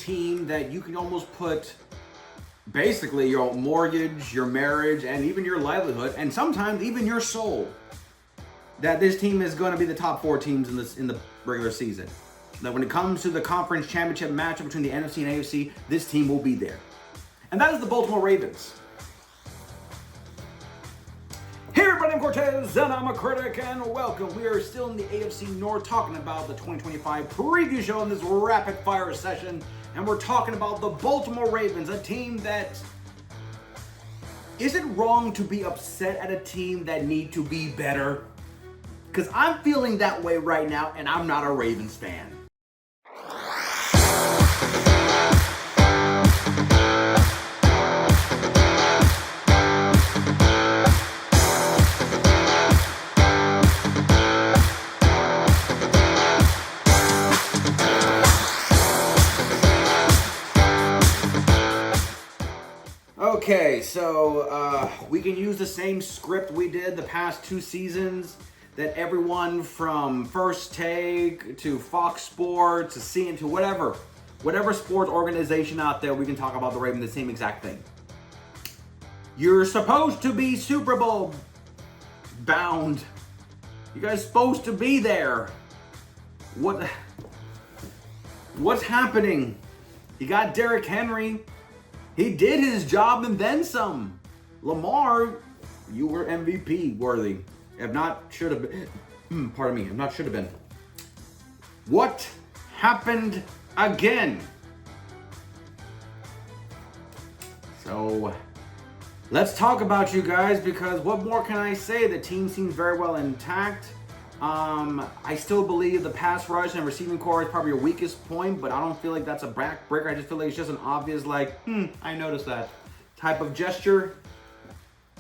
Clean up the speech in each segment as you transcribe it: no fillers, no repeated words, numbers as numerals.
team that you can almost put basically your mortgage, your marriage, and even your livelihood, and sometimes even your soul, that this team is going to be the top 4 teams in the regular season. That when it comes to the conference championship matchup between the NFC and AFC, this team will be there. And that is the Baltimore Ravens. Hey everybody, I'm Cortez, and I'm a critic, and welcome. We are still in the AFC North talking about the 2025 preview show in this rapid fire session, and we're talking about the Baltimore Ravens, a team that... Is it wrong to be upset at a team that need to be better? Because I'm feeling that way right now, and I'm not a Ravens fan. Okay, so we can use the same script we did the past 2 seasons, that everyone from First Take to Fox Sports to CNN to whatever sports organization out there, we can talk about the Ravens, the same exact thing. You're supposed to be Super Bowl bound. You guys supposed to be there. What's happening? You got Derrick Henry. He did his job and then some. Lamar, you were MVP worthy. If not, should have been. Pardon me, if not, should have been. What happened again? So, let's talk about you guys, because what more can I say? The team seems very well intact. I still believe the pass rush and receiving core is probably your weakest point, but I don't feel like that's a backbreaker. I just feel like it's just an obvious, like, I noticed that type of gesture.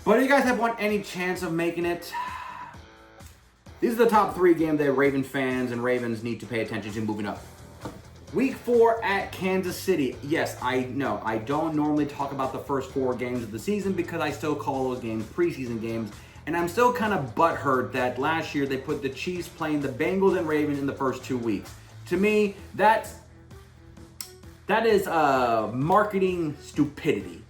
But do you guys have any chance of making it? These are the top 3 games that Raven fans and Ravens need to pay attention to moving up. Week 4 at Kansas City. Yes, I know. I don't normally talk about the first 4 games of the season because I still call those games preseason games. And I'm still kind of butthurt that last year they put the Chiefs playing the Bengals and Ravens in the first 2 weeks. To me, that is marketing stupidity.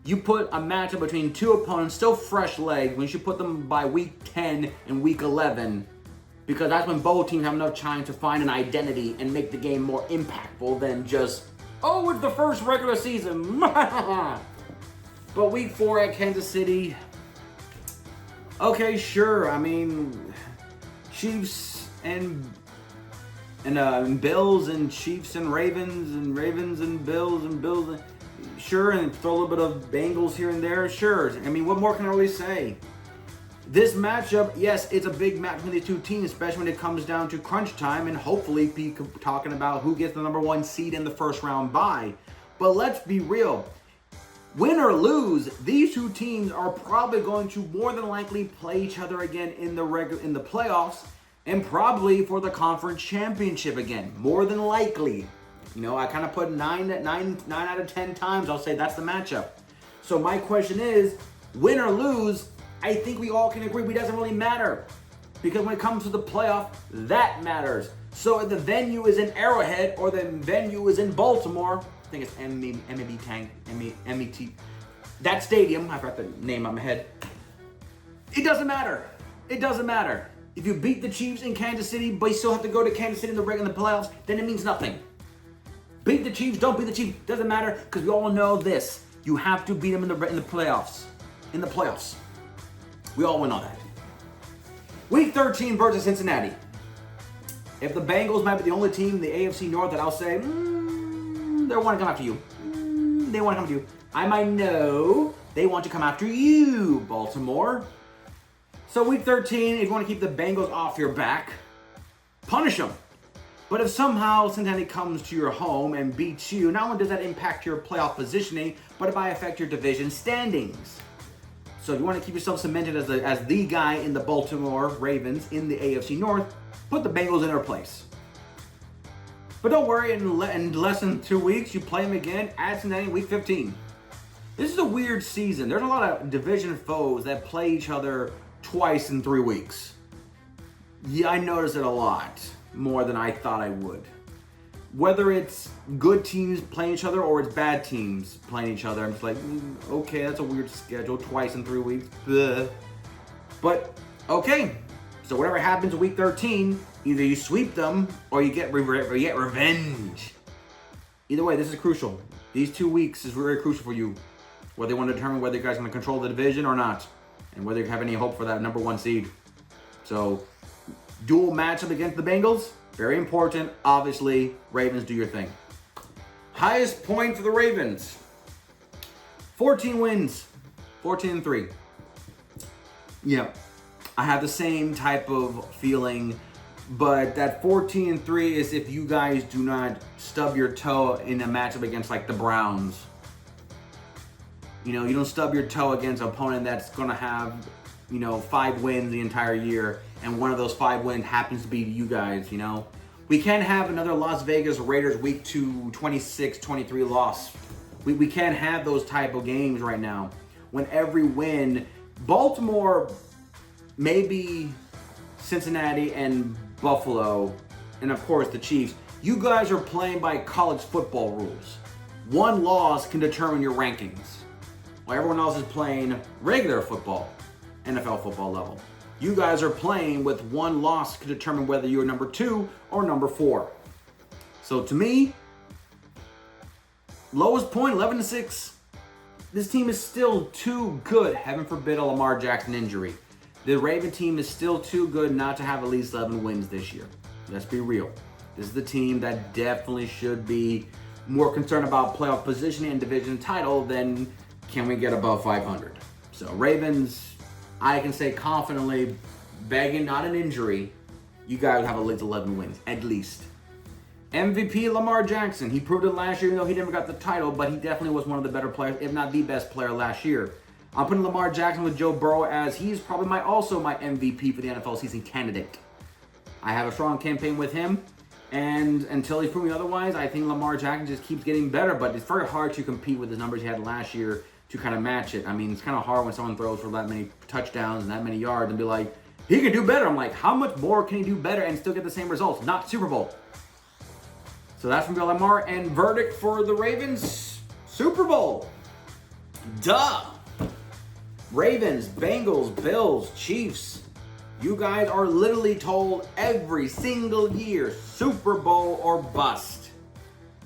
You put a matchup between 2 opponents, still fresh legs, when you should put them by week 10 and week 11, because that's when both teams have enough time to find an identity and make the game more impactful than just, oh, it's the first regular season. But week 4 at Kansas City, okay, sure. I mean, Chiefs and Bills and Chiefs and Ravens and Bills and Bills. Sure, and throw a little bit of Bengals here and there. Sure. I mean, what more can I really say? This matchup, yes, it's a big match between the 2 teams, especially when it comes down to crunch time, and hopefully be talking about who gets the number 1 seed in the first round bye. But let's be real. Win or lose, these 2 teams are probably going to more than likely play each other again in the playoffs, and probably for the conference championship again, more than likely. You know, I kind of put 9 out of 10 times, I'll say that's the matchup. So my question is, win or lose, I think we all can agree it doesn't really matter. Because when it comes to the playoff, that matters. So if the venue is in Arrowhead or the venue is in Baltimore, I think it's MET. That stadium, I forgot the name on my head. It doesn't matter. It doesn't matter. If you beat the Chiefs in Kansas City, but you still have to go to Kansas City in the playoffs, then it means nothing. Beat the Chiefs, don't beat the Chiefs, doesn't matter, because we all know this. You have to beat them in the playoffs. In the playoffs. We all know that. Week 13 versus Cincinnati. If the Bengals might be the only team in the AFC North that I'll say, they want to come after you. They want to come after you. I might know they want to come after you, Baltimore. So week 13, if you want to keep the Bengals off your back, punish them. But if somehow Cincinnati comes to your home and beats you, not only does that impact your playoff positioning, but it might affect your division standings. So if you want to keep yourself cemented as the guy in the Baltimore Ravens in the AFC North, put the Bengals in their place. But don't worry, in less than 2 weeks, you play them again at Cincinnati week 15. This is a weird season. There's a lot of division foes that play each other twice in 3 weeks. Yeah, I noticed it a lot. More than I thought I would. whether it's good teams playing each other or it's bad teams playing each other, I'm just like, okay, that's a weird schedule, twice in 3 weeks. Bleh. But, okay. So whatever happens week 13, either you sweep them or you get revenge. Either way, this is crucial. These 2 weeks is very crucial for you. Whether you want to determine whether you guys are going to control the division or not. And whether you have any hope for that number 1 seed. So, dual matchup against the Bengals. Very important. Obviously, Ravens, do your thing. Highest point for the Ravens. 14 wins. 14-3. Yeah. I have the same type of feeling. But that 14-3 is if you guys do not stub your toe in a matchup against like the Browns. You know, you don't stub your toe against an opponent that's going to have, 5 wins the entire year. And one of those 5 wins happens to be you guys, We can't have another Las Vegas Raiders week 2, 26-23 loss. We can't have those type of games right now. When every win, Baltimore, maybe Cincinnati and Buffalo, and of course the Chiefs, you guys are playing by college football rules. One loss can determine your rankings. While everyone else is playing regular football, NFL football level. You guys are playing with one loss to determine whether you're number 2 or number 4. So to me, lowest point, 11-6. This team is still too good. Heaven forbid a Lamar Jackson injury. The Raven team is still too good not to have at least 11 wins this year. Let's be real. This is the team that definitely should be more concerned about playoff positioning and division title than can we get above 500. So Ravens, I can say confidently, begging not an injury, you guys have at least 11 wins, at least. MVP Lamar Jackson, he proved it last year, even though he never got the title, but he definitely was one of the better players, if not the best player last year. I'm putting Lamar Jackson with Joe Burrow as he's probably also my MVP for the NFL season candidate. I have a strong campaign with him, and until he's proving otherwise, I think Lamar Jackson just keeps getting better, but it's very hard to compete with the numbers he had last year to kind of match it. I mean, it's kind of hard when someone throws for that many touchdowns and that many yards and be like, he can do better. I'm like, how much more can he do better and still get the same results? Not Super Bowl. So that's from Lamar. And verdict for the Ravens, Super Bowl. Duh. Ravens, Bengals, Bills, Chiefs. You guys are literally told every single year, Super Bowl or bust.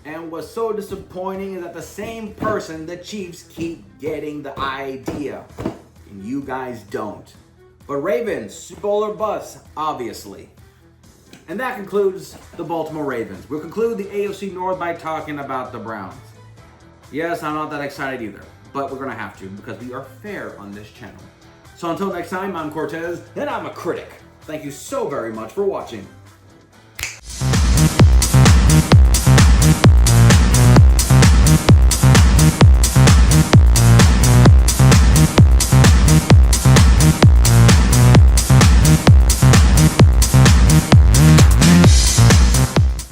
And what's so disappointing is that the same person, the Chiefs, keep getting the idea. And you guys don't. But Ravens, Super Bowl or bust, obviously. And that concludes the Baltimore Ravens. We'll conclude the AFC North by talking about the Browns. Yes, I'm not that excited either. But we're going to have to because we are fair on this channel. So until next time, I'm Cortez, and I'm a critic. Thank you so very much for watching.